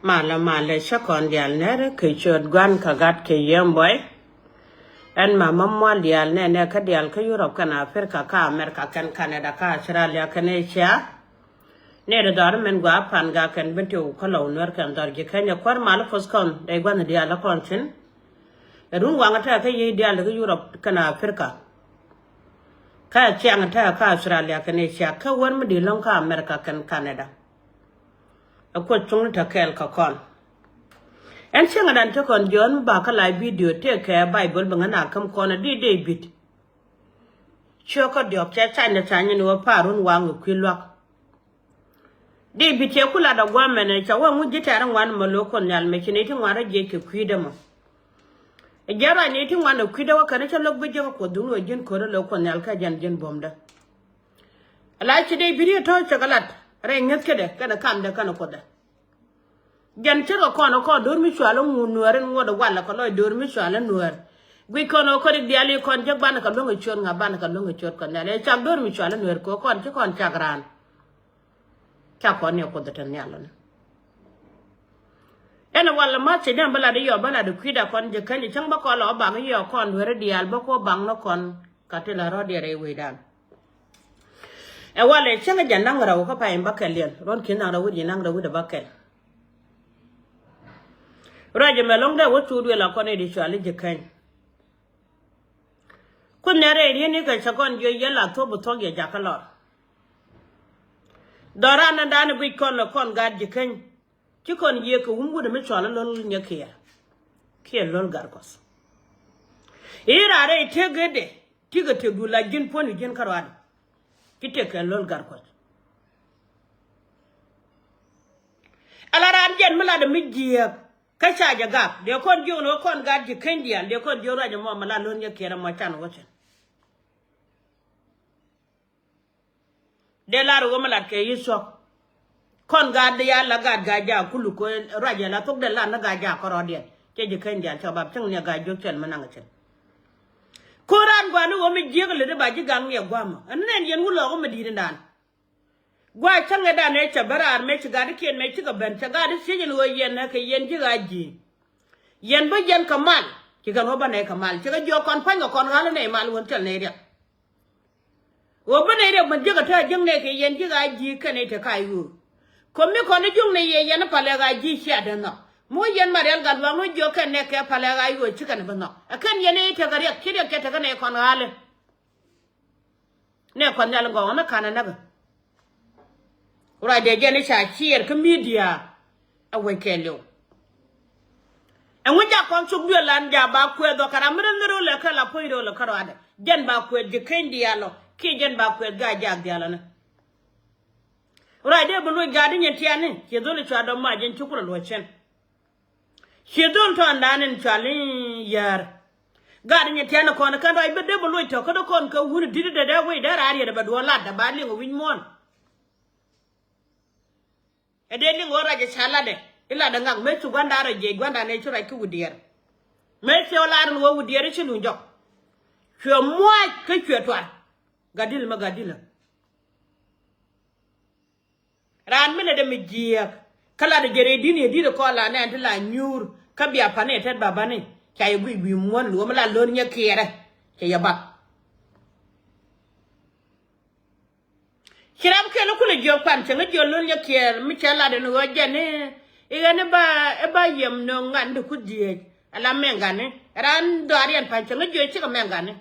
Mala shakon dial nere ke chod gwan kagat ke yemboy en mamma dial ne ka dial ka Europe kana Africa ka America kan Canada ka Australia kan Asia ne da dar men gwa pan ga kan bintu ko law Nuer kan dar ge kan ya kwar mal fos kon dai gwan dial kon tin run wanga ta ka yi dial ka Europe kana Africa ka chiang ta ka Australia kan Asia ka war mu di lon ka America kan Canada ko chung ta kel ka kon en chenga dan to kon jon ba ka live video te ka bible bangana kam kona di bit choko diop cha cha ne cha ni no parun wangu kwilwa di bit e kula da gwamene cha wa mu jitaran wan malokon yal me kine tin wara je ke kwida mo e jara ne tin wan kwida wa kana cha log je ko dun wa jin ko lo kon yal ka jan bomda ala chi de video to chagalat re ngeske de kana kam de kana koda jan chego kono ko dormi chwalo Nuer ngodo wala ko loy dormi chwalo Nuer gwi kono ko di ali kon je ban ka longo chon nga ban ka longo chot ko nale cha dormi chwalo Nuer ko kon ci kon chagran cha ko ne ko deten yalla ena wala ma ci dem bala de yo bala de kwida kon je kan chang ba ko lo ba ngi yo kon Nuer di al ba ko bang no kon ka te la ro de re we dan e wala changa janang raw ko pa en bakalen ron kin na rawu di nang rawu de bakal Raja melong da wutu dwe la kone di chwali jikan. Kun nere ni ka chakon jo yela to butong ya jakalor. Dorana dana bi kon la kon gad jikan. Chikon ye ko wumbu de mi chwala lol nyakia. Kie lol garkos. Ira re tegede. Tiga tegu la jin poni jin karwad. Kite ka lol garkos. Alara jen mala de mi jiyak. Kacha jagap de kon jono kon gadji kendian de kon jora mo mala lon ya kera ma tan wochen de la ro mala ke yiso kon gad ya la gad gaja kulu ko raja la tok de la na gaja ko rodien ke je kendian chabab tang ne gajo chen mananga chen koran gwa no mi jegle de baji gang ye gwama anen yen wulo ko medina dan gwa changa da ne chabarar me chiga de ken me chiga ben chaga de sijin wo yen na ke yen jiga ji yen ba yen kamal chiga no ba ne kamal chiga jo kon pa ngo kon hala ne mal won tel ne dia wo ba ne dia ma jiga ta jing ne ke yen jiga ji kane te kai wu ko mi ko ne jung ne ye yen pa le ga ji sha de no mo yen ma rel ga wa mo jo ken ne ke pa le ga yu chiga ne ba no akan yen ne te ga ria kide ke te ga ne kon hala ne kon yal ngo na kana na ga Ura de jeni cha chier ke media awe kelo. Enwe ja kon chuk dwe lan ja ba kwe do kara mre ngero le kala poiro le karo ade. Jen ba kwe de kendi yalo ki jen ba kwe ga ja dialo na. Ura de bu no gadi nyeti ane ke do le chwa do ma jen chukura lo chen. Ke do to andane chwali yar. Gadi nyeti ane kon ka do ibe de bu lo to ko do kon ka wuri didi de da we da ari de ba do la da ba lingo win mon. Edeli ngora je chalade ila da ngang me chu gwanda ra je gwanda ne chu ra ku wudier me che ola ru wo wudier chi lu njok chwe moi ke chwe twa gadil ma gadila ran mele de mi jiek kala de jere dini di de ko la ne antla nyur ka bia pane tet baba ne kay bi mon lu ma la lon nya kere ke yaba Kiram ke lo kule jo pan chenga jo lon ya kier mi chala de no jane igane ba yem no ngande ku die ala mengane ran do arian pan chenga jo chi ka mengane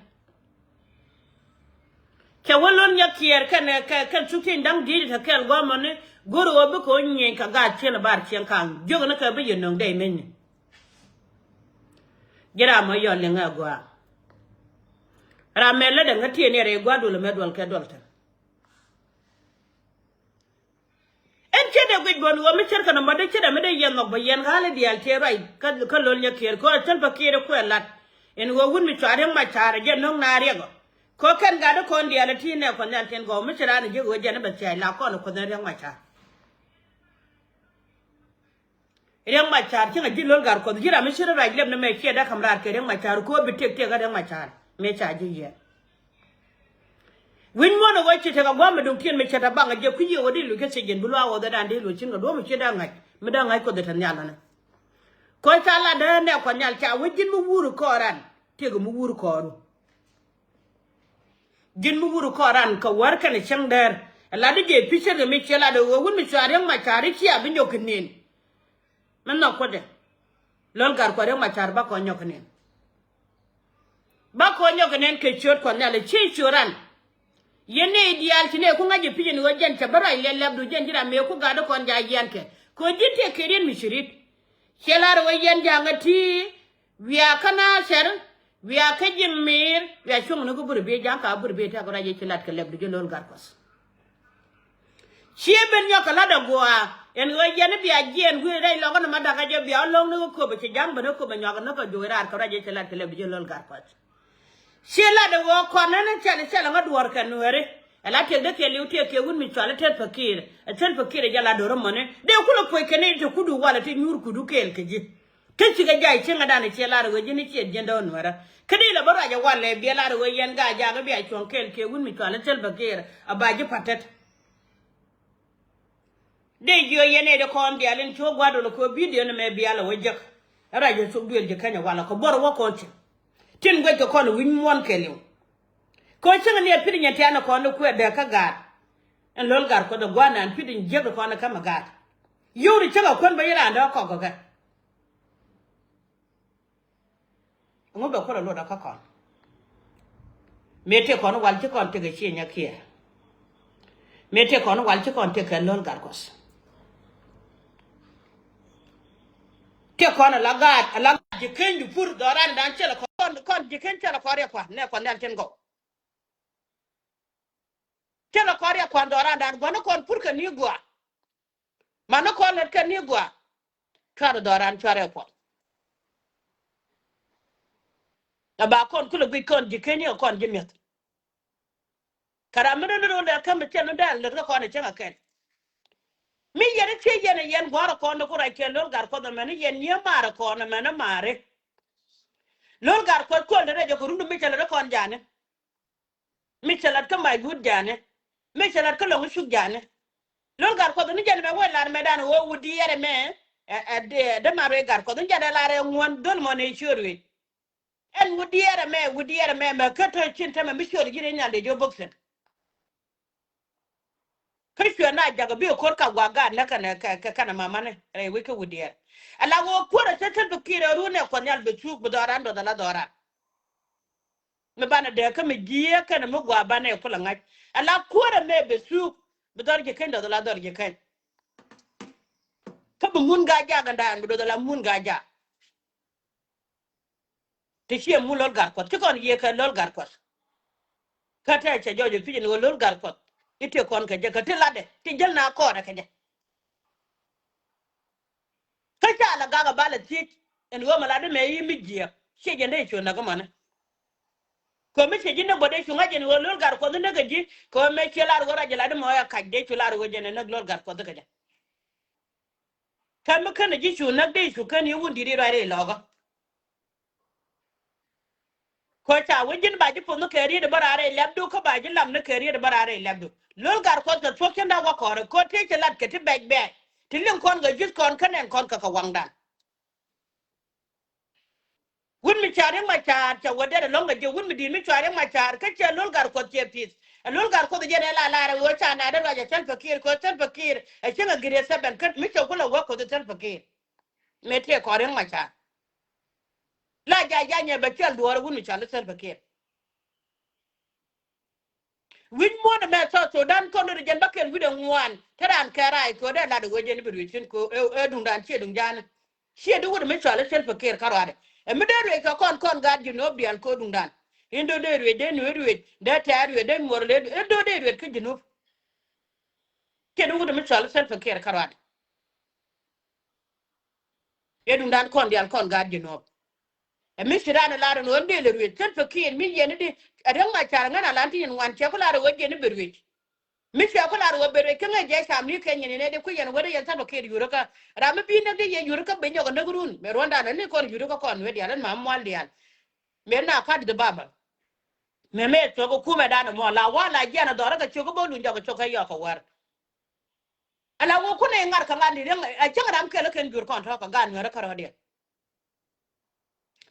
ke wolon ya kier kan chukin dang di ta kel go mone goro obi ko nyen ka ga chen bar chen kan jo na ka be yo no dai men gira mo yo le nga gwa ra mele de ngati ne re gwa do le medwal ke dolta Chede gwid bon wo mi cher kana made chede me de yen no ba yen gale di al terai ka lol nya ker ko tan pa kire ko lat en wo wun mi chare ma chare je no na re go ko kan ga do kon di al ti ne ko nan ten go mi chara ne je go je ne ba chai la ko no ko ne ma char re ma char ti ga ji lol gar ko jira mi chira ra glem ne me ke da kamrar ke re ma char ko bi tek tek ga re ma char me cha ji ye Win mono wachi te ka gwama dum tien me chata banga je kuyi odi lu ke segen bulwa wo da dande lu chinga do me cheda ngai mi da ngai ko de tan yalla na ko cha la de ne ko nyal cha wajin mu wuru ko ran te go mu wuru ko ru jin mu wuru ko ran ka war kan chang der la de je piche de mi chela de wo mi chare ma chari chi abin yo kinin man no ko de lol gar ko de ma char ba ko nyoknen ba ko nyoknen ke chot ko nyale chi churan yene ideal tine ku ngaje piche ni wajen ta bara ile labdu jen jira me ku ga de kon ja yanke ko jite kerin mi shirit chelar wajen jangati wiya kana ser wiya ka jimmir wiya chung no ko burbe janka burbe ta ko raje chelat ka labdu je lol gar kos chieben yo kala da goa en wajen biya jen gu dai lo ko ma da ka je biya long no ko be jang ba no ko be nyaga no ko joira ka raje chelat ka labdu je lol gar kos Shela de wo kona na chala nga duwar ka Nuere ala te de ke liu te ke wun mi chala tet fakir a tet fakir jala do romone de kulo poy kene te kudu wala te nyur kudu kel keji ke ci ga jay ci nga dana shela de wajini ci jenda Nuera kedi la bara ja wala bi la de wayen ga ja ga bi a chon kel ke wun mi chala tet fakir a baji patet de jo yene de ko am dialen to gwado ko video na me biala wajak ara je so duel je kanya wala ko bor wo ko tin gwe ko kono win mon keliw ko chinga ne pidin ya tana kono ku de ka ga en lol gar ko do gwana an pidin je ko kono kama ga yuri chinga kon ba yira anda ko ga ngo be ko lo da ka kon mete kono wal ci kon te ga chi nya kia mete kono wal ci kon te ka lol gar kos te kono la je kenju pur doran dan chela kon je ken chela kore kwa ne kon dal ten go chela kore kwa doran dan gono kon pur ka ni gwa mano kon let ka ni gwa kar doran chore kwa na ba kon kulo bi kon je ken yo kon je met kara mena no da kam chen dal le ko ne chenga ken mi yene che yen gwaro kon ko ra ken lol gar ko da mena yen ye mara kon mena mare lol gar ko le re ko rundu mi chela kon jane mi chela ka mai gud jane mi chela ka lo shu jane lol gar ko ni jane be wala me dan wo wudi yere me de mare gar ko ni jade la re won dol mo ne shurwi en wudi yere me ka to chinta me mi shori gire nyande jo boxen ka shwe na jaga bi ko ka waga na kana mama ne re wi ka wudi yere ala wo ko da tete do kire ru ne ko nyal be chu bu doran do la dora me bana de ka me giye kana me gwa bana ko la ngai ala ko da me be su bu dor ge ken do la dor ge ken ka bu mun ga ja ga ndan do la mun ga ja te chi mu lol gar ko ti kon ye ka lol gar ko ka ta che jojo pidin wo lol gar ko ite kon ka je ka te lade ti jel na ko da ka je ka ta la ga bala ti en wo mala de me yi mi je che je ndey cho na ga mana ko me che jinne bode chu ngaje ni wo lol gar ko ne ga ji ko me che lar wora je la de mo ya ka de chu lar wo je ne na lol gar ko da ka je ka me kana ji chu na de chu kan yi wundi ri ra re logo ko ta wajin ba ji ponu keri de barare labdu ko ba ji lam ne keri de barare labdu lol gar ko ta fokken da wa ko te ke lat ke ti beg be ti lin kon ga jis kon kanen kon ka wangdan wun mi chare ma char cha wade de longa je wun mi di mi chare ma char ka che lol gar ko che pis lol gar ko de ne la wo cha na de wa ja tel fakir ko tel fakir e che ga gire saben kan mi che ko la wa ko de tel fakir me te ko ren ma char la ja nya be tel duwar wun mi chare tel fakir win mo na me so dan ko no jen bakel wi de ngwan taran karai ko da la de wojen bi rutin ko dung dan che dung jan che du me so ala sel fakir karade e me de re ka kon ga ji no bian ko dung dan indo de re de no re de ta re de mor le do de re ke ji no ke du me so ala sel fakir karade e dung dan kon dial kon ga ji no e mi sirana la no de le re sel fakir mi yen de adang ma chara ngana lanti en wan che ko la de wojen bi rutin mi fi akola ro bere kenga je kam ni kenye ne de ku yen wore yen tano ke yuroka ram bi ne de ye yuroka be nyoga ne grun me ronda ne kon yuroka kon we dial ma mwal dial me na ka de baba me to ko kuma da no mo la wala je na dora ka chogo bolu njoga choka yo ko war ala wo ku ne ngar ka ngandi de a changa ram ke la ken jur kon to ka gan ngara karo de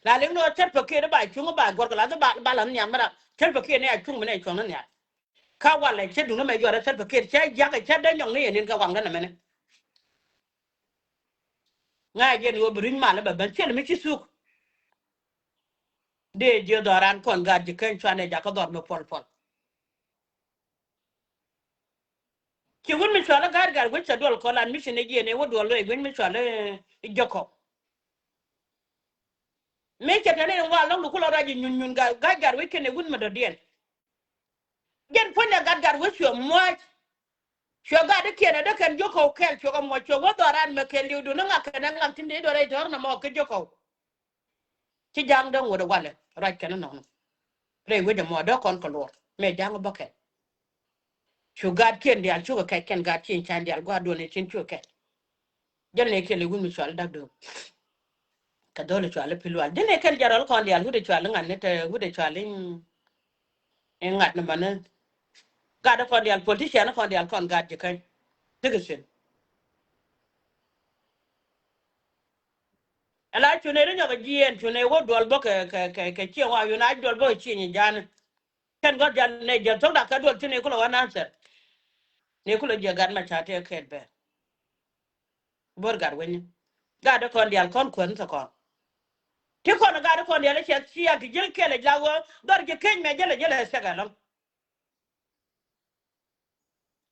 la le no tet pe ke ba chung ba gor la ba la nyam ra tet pe ke ne a chung ne chong na nya ka wala che du no me yo ra tet pe ke che ya ga che de nyong ne nin ka wang na me ne nga je no brin ma la ba ban che le mi chi su de je doran kon ga je ken chane ja ka dor me pol pol ki won mi chola gar wi cha dol ko lan mi shine je ne wo dol le won mi chola joko me che tane wa long ku lo ra ji nyun gar wi ken won ma do den gen ponya gar wi cho mo cho ga de ken de ken joko kel cho ga mo cho wo doran me ken liu du nga ken nga tin de do re dor na mo ke joko ci jang dong wo do wale ra ken no re wi de mo do kon ko lo me jang ba ken chu ga ken dia chu ga ken ga tin chan dia go do ne tin chu ke gen ne ken le won mi chola dag do ka dole chwale pilwal dine ken jarol kon dial hude chwale ngan ne te hude chwale en ngat na man ga da kon dial politician kon dial kon gad je kan digisin ala chune re nyaga jien chune wo dol bo ke chi wa yu na dol bo chi ni jan ken go jan ne je to da ka dol tine ko wa nanser ne ko je gad ma chate ke be bor gad wen ga da kon dial kon kon to kon ti kon ga da kon dial che chi ya ti jil kele jawo dor je ken me jele se ga lon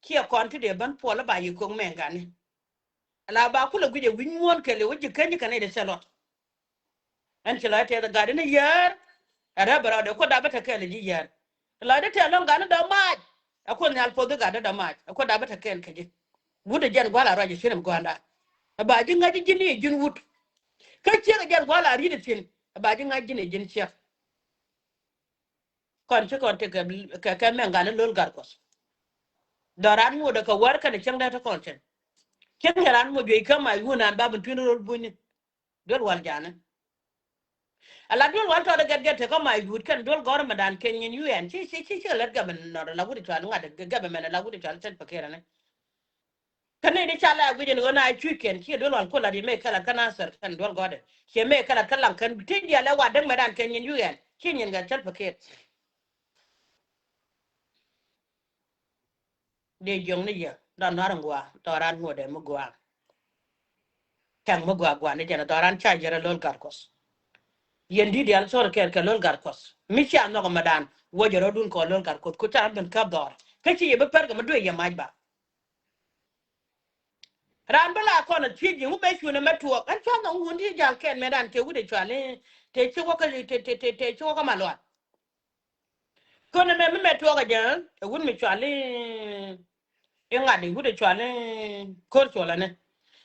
ki kon ti de ban po la ba yi ko me ga ni ala ba kula guje win won kele wuje kanyi kanai da salot an ci lati da gadi na yar ara bara da ko da bata kele ji yar la da ta lon gana da ma akon ne alfo da gada da ma ko da bata kele kaje wuda jan gwala raje shirim gwanda ba jin ngaji jini jin wut ka ce ga jan gwala ri da tin ba jin ngaji ne jin ce kon ci kon te ka men gana lol garkos doran mu da ka warka da can da ta kon ten kin ran mu be kama yuna babun tunurul bunni dol wal jana ala dul wan to da get ko mai gut kan dul gor madan ken yin un chi let gaben no la gudi twan ngad gaben men la gudi twan tet pakera ne kan ne chala gudi no na chicken chi dul wan ko la di me kala kana sar kan dul gode che me kala kalan kan tin ya la wa dan madan ken yin un chi yin ga tet paket de jong ne ya dan narangwa to ran ngode mu gwa kan mu gwa ne jana to ran cha jere lol garkos yendi di al sor ker ke lol garkos mi cha no madan wo jero dun ko lol garkos ko ta ben ka dor ke chi be per ga do ye majba ran bala ko na chi ji mu be shu na metuo an cha no hundi jal ken medan te wude chale te chi wo ka te chi wo ka malwa ko na me metuo ga jan e wun mi chale e ngadi wude chale ko chola ne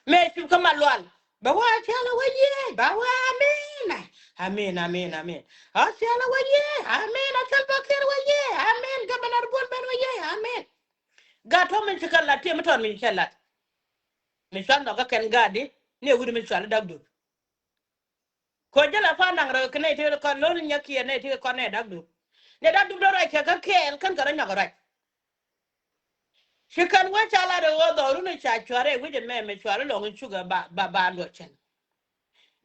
me chi ka malwa ba wa cha la wa ye ba wa amen amen amen amen ha cha la wa ye amen a chal ba ker wa ye amen ga banar bol ben wa ye amen ga to min chi kala te muton min kala mi shan no ka ken gadi ne wude mi chale dagdu ko jala fa nang ra kne te ko lo nya ki ne te ko ne dagdu ne dagdu do ra ke ka ken kan ka nya ra shi kan wa chala de wo do ru ne cha chware wi de me chware lo ngi chuga ba lo chen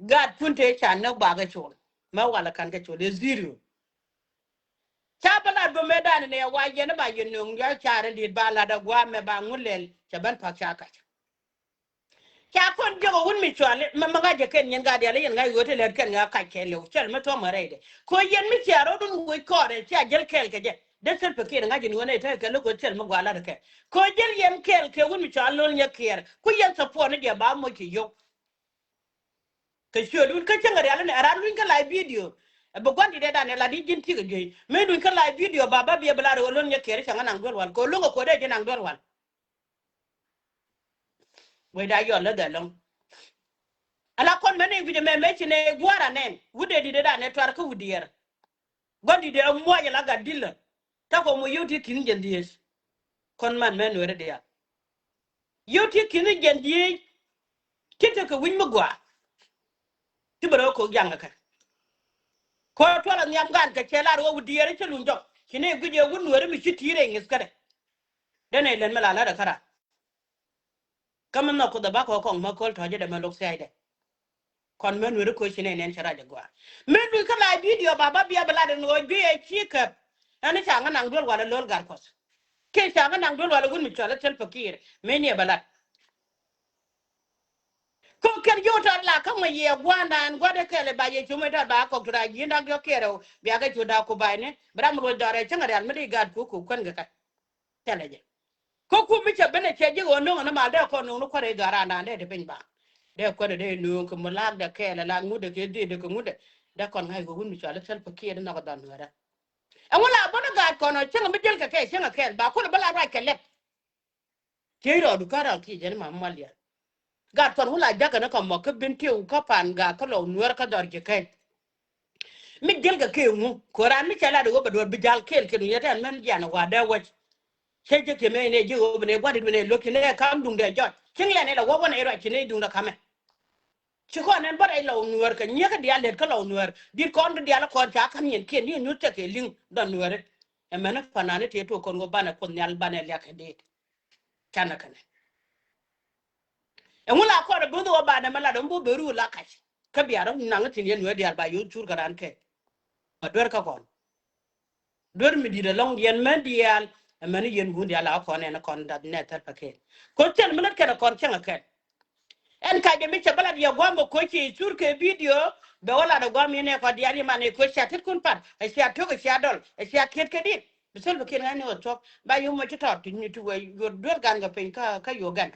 gad punte cha no ba ga chul ma wala kan ga chul zero cha bala do me dan ne wa je ne ba yin nung ya cha re ba la da gwa me ba ngulel cha ban pa cha ka cha kon jogo won mi chwale ma ga je ken nyen ga de le yen ga yote le ken ga ka ke le chal ma to ma re de ko yen mi cha ro dun wo ko re cha jel kel ke je de sel pe ke ga je ni wona te ke lo ko chal ma gwa la de ke ko jel yen kel ke won mi chwale lo nya ker ku yen sa po ne de ba mo ki yo ke sho dun ka chen ga ne ara dun ka live video ba gondi de da ne la di jin ti ga je me dun ka live video ba ba bi bla ro lo nya ker cha ngan ngol wal ko lo ko de je nang dol wal we da yo le de long ala kon mene video me chine gwara nen wude di da ne twar ko wudier gondi de mo ya laga dilla ta ko mo yuti kin jendies kon man men were dia yuti kin jendies kite ko win mo gwa ti baro ko janga ka ko twala nyam gan ka chela ro wudier che lunjo kine guje wun were mi chitire ngis kade dene len mala la da kara kama no ko da ba ko ma kol to je de ma lok sai de kon men wi ko shine nen chara de gwa men wi kala video baba biya bala de no bi e chika ani cha nga nang dol wala lol gar kos ke cha nga nang dol wala gun mi chala tel fakir men ye bala ko ker yo ta la ka ma ye gwanda an gwada kele ba ye chume ta ba ko tura gi ndak yo kero biya ga chuda ko ba ne bram ro dare changa real mi gad ku kon ga ka tele je ko ku mi cha bene che je go no na ma da ko no ko re gara na de ben ba de ko de no ko mo la da kele la ngude ke de ko ngude da kon hay go gun mi chala tel fakir na ko dan wara an wala bona gad ko no changa mi del ka ke changa ke ba ko bala ra ke le ke ro du kara ki je ma malia gad kon wala jaga na ko mo ke bin ti u ka pan ga ko lo nuer ka dor je ke mi del ga ke mu ko ran mi chala do ba do bi jal kel ke ni tan men jana wa da wa che je ke me ne je go ne gwa de ne lo ke ne kam dung de jot king le ne la wo ne ro ke ne dung da kame ci ko nen ba ai lo nuer ka nya ka dia le ka lo nuer di kon dia la kon ta kan yen ke ni nu te ke ling da nuer e mena fanane te to kon go bana kon nyal bana le ka de kana kana e ngula ko do do ba na mala do bo beru la ka ka biara na ngati yen nuer dia ba yu tur garan ke ma dwer ka kon dwer mi di da long yen men dial e mena yen gun dia la ko ne na kon da ne tar pa ke ko tel mena ke na kon chenga ke en ka je mi che bala dia gombo ko ci sur ke video be wala da gom ne ko dia ni mane ko chatit kun pat e sia to ko sia dol e sia ket ke dit bisol be ken ngani o to ba yu mo ci to ni tu we yo dwer gan ga pen ka yo gan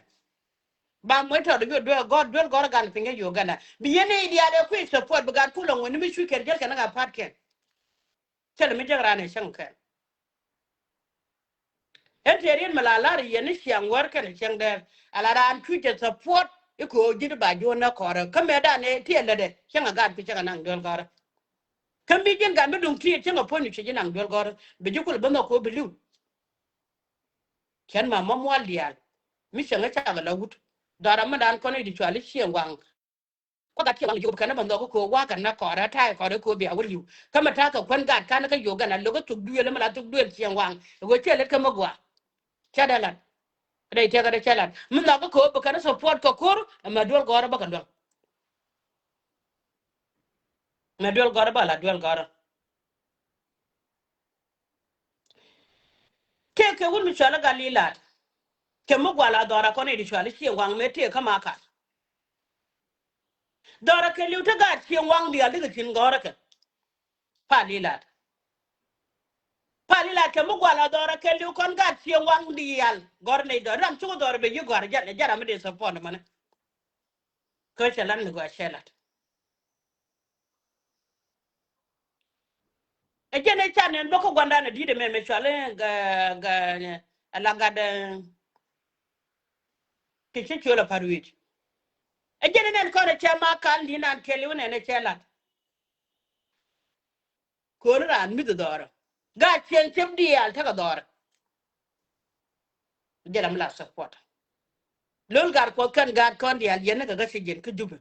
ba mo to do dwer god dwer gor gan pen yo gan bi yene dia de ko support be ga kulon woni mi shu ker jel kan ga pat ken tel mi jagra ne shan ken en terin malala yene siang war kan siang de ala ran tu je support iko jidi ba jona kore kame da ne tiele de changa gad pi changa nang dol gore kambi jen ga medung tie changa poni chi nang dol gore be jukul bando ko bilu ken ma mamwal dial mi changa changa la wut dara ma dan kono di chwali chiengwang ko ga tiang yu kana bando ko wa kan na kore tai kore ko bi awliu kama ta ka kwan gad kana ka yoga na logo tuk duele mala tuk duel chiengwang go chele kama gwa chadalan dai te ga chalan mun na ko be kana support ko kor ma dol gore ba kan na dol gore ba la dol gore ke won mi chala galila ke mo gwala dora ko ne di chala chi wang me te kama ka dora ke liu ta ga chi wang dia de tin gora ke palila ke mo gwala dora ke liu kon ga chi wang dial gor ne do ram chu dora be yu gor ja ne jara me de support man ko chalan mi go chelat e jene chanen boko gwanda ne di de me chala ga ala ga de ke che chola parwit e jene nen ko ne chama kan di nan ke liu ne chelat ko ran mi dora ga chen chem dial ta ga dora jara mla support lol gar ko kan gar kon dial yen ga sigen ku jube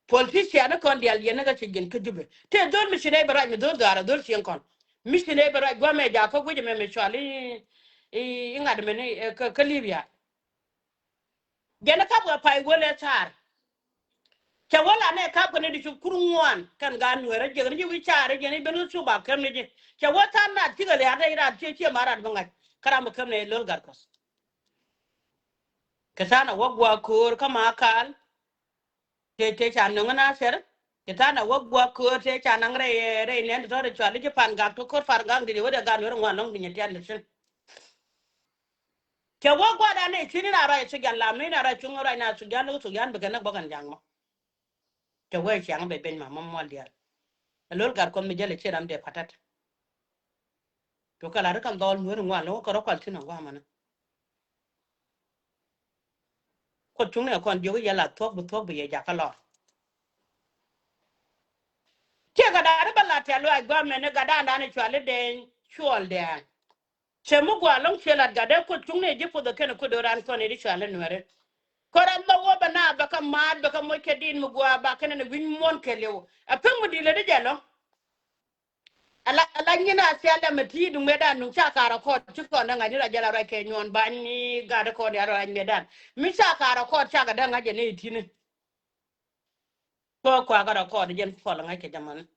politician kon dial yen ga sigen ku jube te dol mi sine bara mi dol gara dol sien kon mi sine bara gwa me ja ko guje me chwali i ngad me ne ka libya gena ka bwa pai gole tar ke wala ne ka ko ne di kurunwan kan ga nuere je ni wi chare je ni benu su ba kam ne je ke wata na tigale ada ira che mara banga karam kam ne lol gar kos kesana wagwa kur kama kal te chan ngana ser kita na wagwa ko te chan re ne to re chali je pan ga to ko far gang di wada ga no ngwa long ni tian sen ke wagwa da ne chini na ra su gan lam ni na ra chung ra na su gan lo su gan be kana bogan jang mo te we chang be ben ma mo dia lol gar kon mi jale chiram de patat to kala ra kan dol no ngwa lo ko ro kwal tin ngwa mana ko chung ne kon jo ya la thok bu ye ja ka lo ke ga da ba la te lo gwa me ne ga da na ne chwale de chwal de chemu gwa long chela ga de ko chung ne je po do ken ko do ran ko ne ri chwale no koran ma wo bana baka mad baka mo kedin mu gwa ba kana ne win mon kelew a pe mu dile de jalo ala nyina sele meti du medan nu chakara ko chuko na ngani ra jala ra ke nyon bani ga da ko ya ra medan mi chakara ko chaka da ngaje ne tini ko kwa ga ko de jen ko la ngake jaman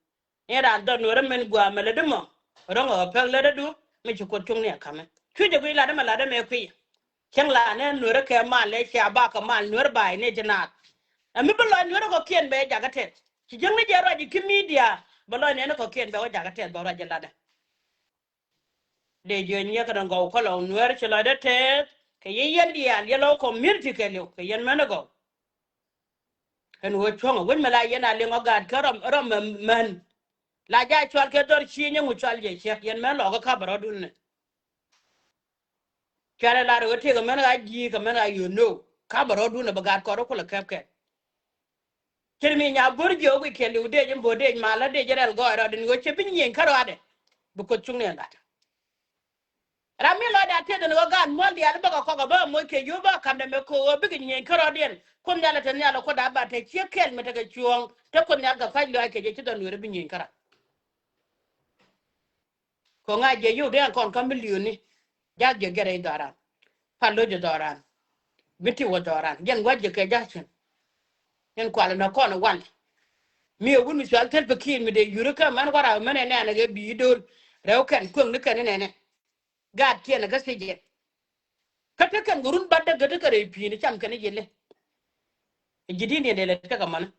era don wore men gwa mele de mo rongo pe le de du mi chu ko chung ne kame chu je gwi la de mala de me kwi chen la ne nure ke ma le sha ba ka ma nure bai ne jina ami bolo nure ko kien be jaga tet ci jeng ne jero ji ki media bolo ne ko kien be wa jaga tet bo ra jala de je nya ka ngo ko lo nure ci la de tet ke yen dia ye lo community ke lo ke yen manago en wo chongo wen mala yena le ngo gad ka rom men la ja chwal ke dor chi nyu chwal je che yen men lo ka baro dun ne kare la ro te ko men ga ji ko men ga you know ka baro dun ne ba gad ko ro ko la kep ke kirmi nya burjo wi ke lu de jim bode ma la de jerel go ro den go che bin yen karo ade bu ko chung ne ngata rami lo da te den go gan mo di alba ko ko ba mo ke yo ba kam de me ko bi yen karo den kun nyala ten nyala ko da ba te che kel me te ga chuong te kun nyala ga fa lo ke je ti don wer bin yen kara ko nga je yu de kon kam milioni ja je gere dara palo je dara biti wo dara yen wa je ke ja chen yen kwala na ko na wan mi wun mi swal tel bakin mi de yuru ka man wara man ne na ga bi dol rew kan kun ne kan ne ga tie na ga seje ka ta kan gurun badda ga ta re pi ni cham kan jele jidi ne de le ta ka man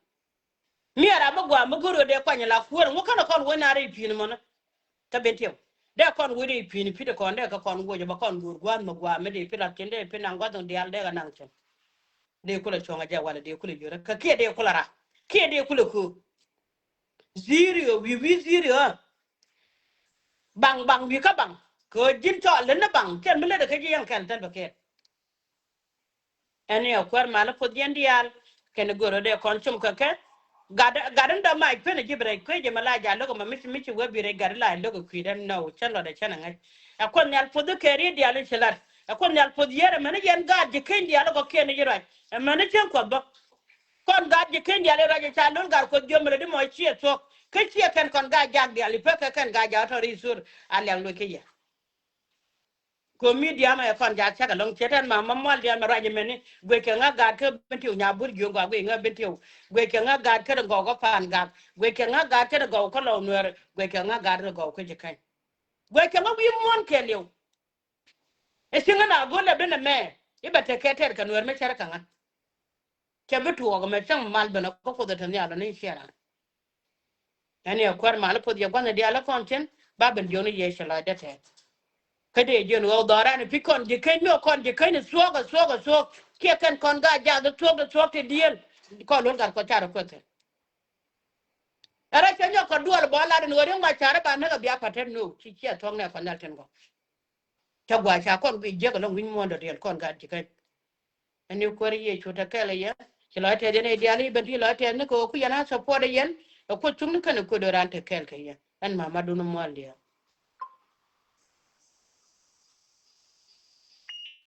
mi ara ba gwa ma goro de kwanya la fuor ngo kana kon wona re pi ni man ta betio de kon wo de pi ni pi de kon de ka kon wo je ba kon gur gwan ma gwa me de pi la tende pi na ngwa don de al de ga nang chen de kula chonga ja wala de kula jura ka ke de kula ra ke de kula ku zero wi zero bang bang bi ka bang ko jin to le na bang ken mele de ke yen kan tan ke ene akwar mala pod yen dial ken goro de kon chum ka ke gadan da mai pe ne jibre ko je mala ja logo ma mi we bi re gar la logo ku den no chalo de chana ngai akon nyal pod ke ri dial chelat akon nyal pod yere mene yen ga je ken dial go ken jira mene chen ko ba kon ga je ken dial ra je chalul gar ko jomre de mo chi to ke chi ken kon ga jag dial pe ke ken ga ja to ri sur ale lo ke ya ko media ma kon ja cha long cheten ma mal dia ma raje meni gwe ke nga ga ke bentiu nya bur jo ga gwe nga bentiu gwe ke nga ga ke go go pan ga gwe ke nga ga ke go ko lo nwer gwe ke nga ga go ko je kai gwe ke nga wi mon ke lew e singa na go le bena me e ba te ke ter ka nwer me cher ka nga ke bitu go me chang mal bena ko ko da tan ya la ni shera ani akwar mal po dia gwana dia la konten ba ben joni ye shala de te kade jen wo dora ni pikon je ken no kon je ken soga ke kan kon ga ja do to te dien ko lon gar ko chara ko te ara chenyo ko duol bo la ni wori ma chara ba ne ga bia paten no chi chi to ne ko nal ten go ta gwa cha kon bi je ko lon win mo do del kon ga je ken ani ko ri ye chuta kala ya chi la te ne dia li ben ti la te ne ko ku yana support yen ko chung ne kan ko do ran te kel ke ya an mama du no mo